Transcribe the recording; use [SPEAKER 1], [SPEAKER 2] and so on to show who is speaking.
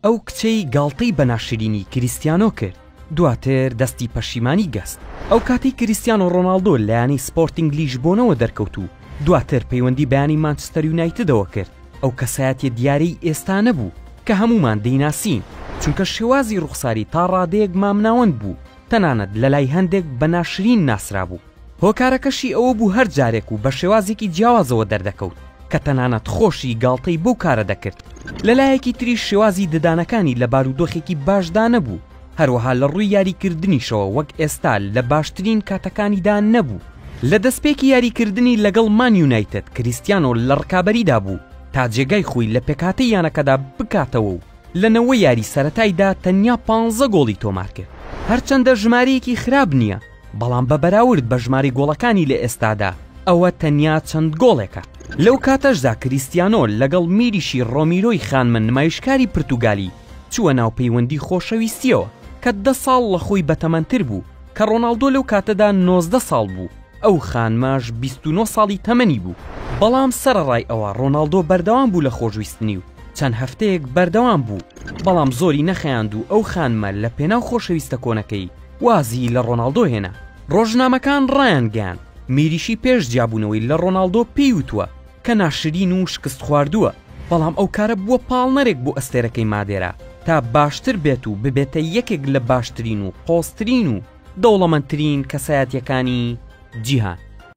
[SPEAKER 1] ئەو کچەی گاڵتەی بەناشرینی کریستیانۆ کرد، دواتر دەستی پەشیمانی گەست. ئەو کاتی کریستیانۆ ڕۆناڵدۆ لایەنی سپۆرتینگ لیژبۆنەوە دەرکەوت و دواتر پەیوەندی بەیانی مانچستەر یونایتدەوە کرد. ئەو کەسایەتی دیارەی ئێستا نەبوو کە هەمومان دەیناسین، چونکە شێوازی ڕوخساری تا ڕادەیەک مامناوەند بوو، تەنانەت لە لای هەندێک بەناشرین ناسرا بوو. هۆکارەکەشی ئەوە بوو هەر جارێک و بە شێوازێکی جیاوازەوە دەردەکەوت کە تەنانەت خۆشی گاڵتەی بەو کارە دەکرد. لەلایەکی تری شێوازی ددانەکانی لە بارودۆخێکی باشدا نەبوو، هەروەها لە ڕووی یاریکردنیشەوە وەک ئێستا لە باشترین کاتەکانیدا نەبوو. لە دەستپێکی یاریکردنی لەگەڵ مان یونایتد کریستیانۆ لە ڕکابەریدا بوو تا جێگای خۆی لە پێکاتەی یانەکەدا بکاتەوە و لەنەوەی یاری سەرەتایدا تەنیا 15 گۆڵی تۆمار کرد. هەرچەندە ژمارەیەکی خراپ نییە، بەڵام بە بەراورد بە ژماری گۆڵەکانی لە ئێستادا ئەوە تەنیا چەند گۆڵێکە. لەو کاتەشدا کریستیانۆ لەگەڵ میریشی ڕۆمیرۆی خانمن نمایشکاری پرتوگالی چووە ناو پەیوەندی خۆشەویستیەوە کە 10 ساڵ لە خۆی بەتەمەنتر بوو کە ڕۆناڵدۆ لەو کاتەدا 19 ساڵ بوو. ئەو خانماش 29 ساڵی تەمەنی بوو. بەڵام سەرڕای ئەوە ڕۆناڵدۆ بەردەوام بوو لە خۆشویستنی و چەند هەفتەیەک بەردەوام بوو، بەڵام زۆری نەخەیاند و ئەو خانمە لە پێناو خۆشەویستە کۆنەکەی وازی لە ڕۆناڵدۆ هێنا. ڕۆژنامەکان ڕایانگەیان میریشی پێش جیابوونەوەی لە ڕۆناڵدۆ پێی وتووە کە ناشرین و شکست خواردووە، بەڵام ئەو کارە بووە پاڵنەرێک بۆ ئەستێرەکەی مادێرە تا باشتر بێت و ببێتە یەکێک لە باشترین و قۆسترین و دەوڵەمەندترین کەسایەتیەکانی جیهان.